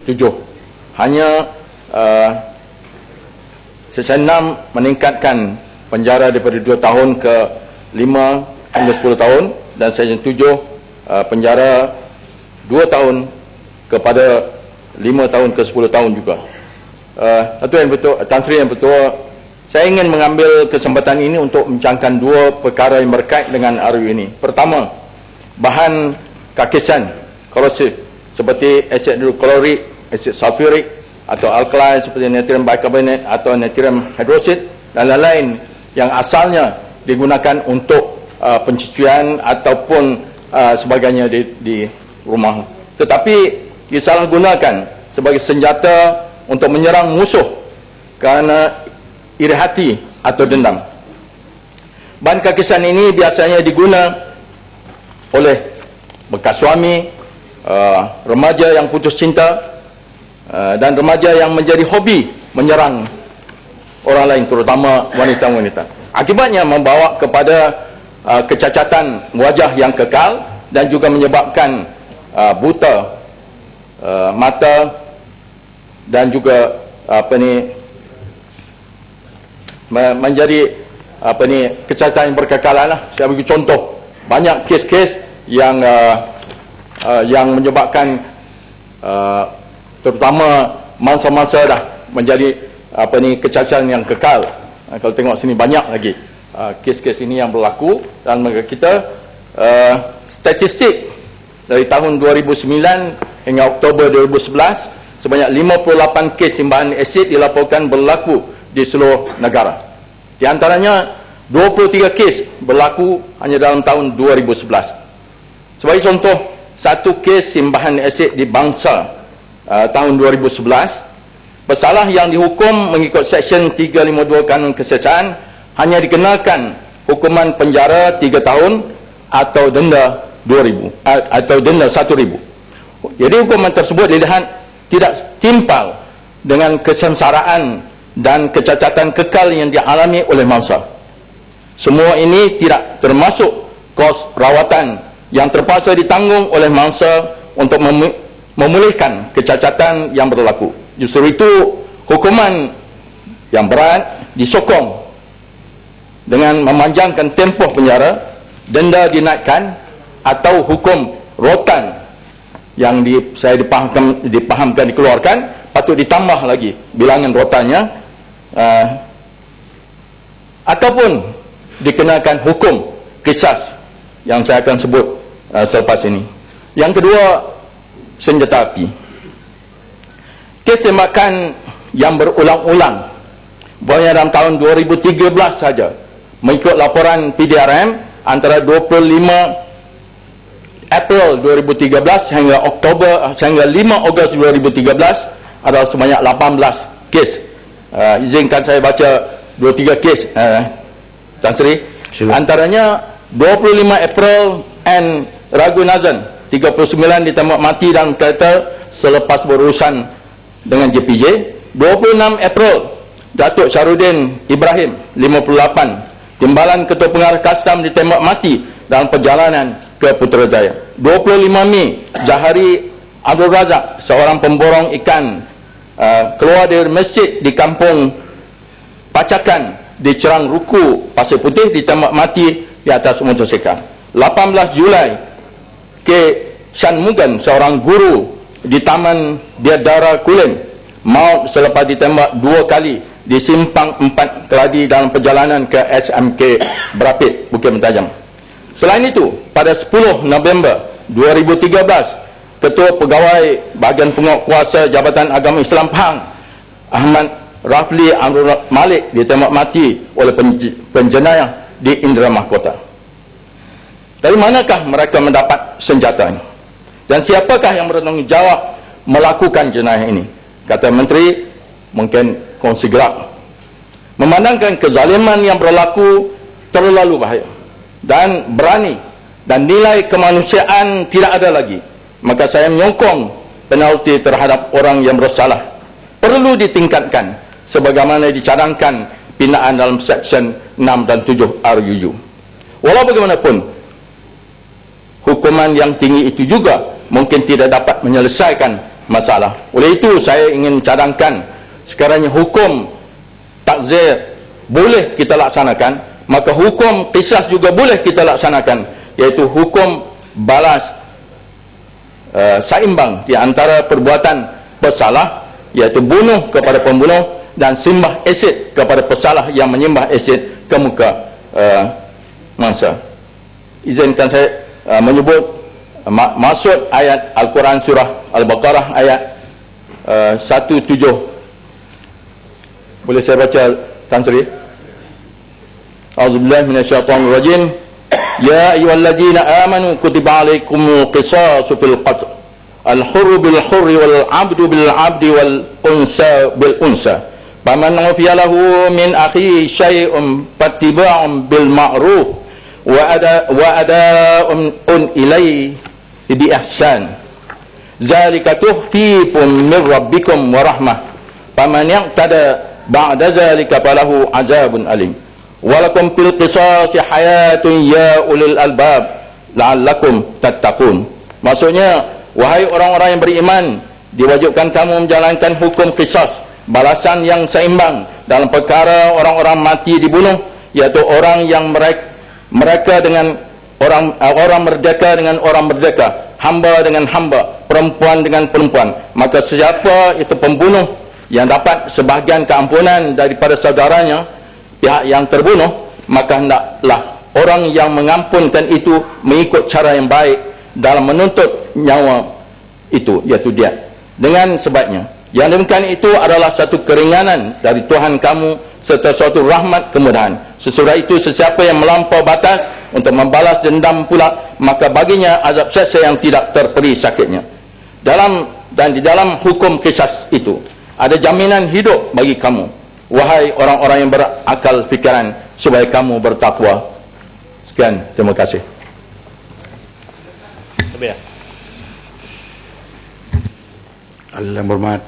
7. Hanya Seksyen 6 meningkatkan penjara daripada 2 tahun ke 5 hingga 10 tahun, dan Seksyen 7 penjara 2 tahun kepada 5 tahun ke 10 tahun juga. Tan Sri Yang Bertuah, saya ingin mengambil kesempatan ini untuk mencangkan 2 perkara yang berkait dengan RU ini. Pertama, bahan kakisan korosif seperti asid hidroklorik, asid sulfurik atau alkali seperti natrium bicarbonate atau natrium hidrosid dan lain-lain yang asalnya digunakan untuk pencucian ataupun sebagainya di rumah, tetapi disalahgunakan sebagai senjata untuk menyerang musuh kerana iri hati atau dendam. Bahan kakisan ini biasanya diguna oleh bekas suami, remaja yang putus cinta, dan remaja yang menjadi hobi menyerang orang lain, terutama wanita-wanita. Akibatnya membawa kepada kecacatan wajah yang kekal dan juga menyebabkan buta mata dan juga menjadi kecacatan yang berkekalan lah. Saya bagi contoh, banyak kes-kes yang menyebabkan terutama mangsa-mangsa dah menjadi kecacatan yang kekal. Kalau tengok sini banyak lagi kes-kes ini yang berlaku, dan kita statistik dari tahun 2009 hingga Oktober 2011 sebanyak 58 kes simbahan asid dilaporkan berlaku di seluruh negara. Di antaranya 23 kes berlaku hanya dalam tahun 2011. Sebagai contoh, satu kes simbahan asid di Bangsal tahun 2011, pesalah yang dihukum mengikut Seksyen 352 Kanun Kesiasaan hanya dikenakan hukuman penjara 3 tahun atau denda 2,000 atau denda 1,000. Jadi hukuman tersebut dilihat tidak timpal dengan kesengsaraan dan kecacatan kekal yang dialami oleh mangsa. Semua ini tidak termasuk kos rawatan yang terpaksa ditanggung oleh mangsa untuk memulihkan kecacatan yang berlaku. Justru itu hukuman yang berat disokong dengan memanjangkan tempoh penjara, denda dinaikkan, atau hukum rotan yang saya dipahamkan dikeluarkan, patut ditambah lagi bilangan rotannya, ataupun dikenakan hukum qisas yang saya akan sebut selepas ini. Yang kedua, senjata api. Kes tembakan yang berulang-ulang, banyak dalam tahun 2013 saja, mengikut laporan PDRM, antara 25 April 2013 hingga 5 Ogos 2013 adalah sebanyak 18 kes. Izinkan saya baca 23 kes, Tan Sri. Antaranya 25 April N. Raghunathan 39 ditembak mati dalam kereta selepas berurusan dengan JPJ. 26 April Datuk Syarudin Ibrahim 58, timbalan Ketua Pengarah Kastam ditembak mati dalam perjalanan ke Putrajaya. 25 Mei Jahari Abdul Razak, seorang pemborong ikan, keluar dari masjid di kampung Pacakan di Cerang Ruku, Pasir Putih, ditembak mati di atas motosikal. 18 Julai K. Shanmugan, seorang guru di Taman Biadara Kulim, maut selepas ditembak 2 kali di Simpang 4 Keladi dalam perjalanan ke SMK Berapit, Bukit Mentajam. Selain itu, pada 10 November 2013, Ketua Pegawai Bahagian Penguatkuasa Jabatan Agama Islam Pahang, Ahmad Rafli Amrul Malik, ditembak mati oleh penjenayah di Indra Mahkota. Dari manakah mereka mendapat senjata ini? Dan siapakah yang bertanggungjawab melakukan jenayah ini? Kata Menteri, mungkin kongsi gerak. Memandangkan kezaliman yang berlaku terlalu bahaya dan berani dan nilai kemanusiaan tidak ada lagi, maka saya menyokong penalti terhadap orang yang bersalah perlu ditingkatkan sebagaimana dicadangkan binaan dalam Seksyen 6 dan 7 RUU. Walau bagaimanapun, hukuman yang tinggi itu juga mungkin tidak dapat menyelesaikan masalah. Oleh itu saya ingin cadangkan sekarang hukum takzir boleh kita laksanakan, maka hukum qisas juga boleh kita laksanakan, iaitu hukum balas seimbang di antara perbuatan pesalah, iaitu bunuh kepada pembunuh dan simbah asid kepada pesalah yang menyembah asid ke muka mangsa. Izinkan saya menyebut maksud ayat Al-Quran surah Al-Baqarah ayat 17. Boleh saya baca Tan Sri? A'udzubillahi minasyaitonir rajim. Ya ayyuhalladzina amanu kutiba alaikumul qisasu fil qatl. Al-hurru bil hurri wal 'abdu bil 'abdi wal unsa bil unsa. Faman ufiya lahu min akhi syai'un fattiba'un bil ma'ruf wa ada'un ilayhi bi ihsan. Zalika tuhfikum min rabbikum wa rahmah. Faman ya'tada ba'da zalika falahu 'adzabun alim. Walakum fil qisasi hayatun ya ulil albab la'allakum tattaqun. Maksudnya, wahai orang-orang yang beriman, diwajibkan kamu menjalankan hukum qisas, balasan yang seimbang dalam perkara orang-orang mati dibunuh, iaitu orang yang mereka dengan orang merdeka dengan orang merdeka, hamba dengan hamba, perempuan dengan perempuan. Maka siapa itu pembunuh yang dapat sebahagian keampunan daripada saudaranya, pihak yang terbunuh, maka hendaklah orang yang mengampunkan itu mengikut cara yang baik dalam menuntut nyawa itu, iaitu dia, dengan sebaiknya. Yang demikian itu adalah satu keringanan dari Tuhan kamu serta suatu rahmat kemudahan. Sesudah itu, sesiapa yang melampau batas untuk membalas dendam pula, maka baginya azab seksa yang tidak terperi sakitnya. Di dalam hukum qisas itu ada jaminan hidup bagi kamu, wahai orang-orang yang berakal fikiran, supaya kamu bertakwa. Sekian, terima kasih. Allah yang berhormat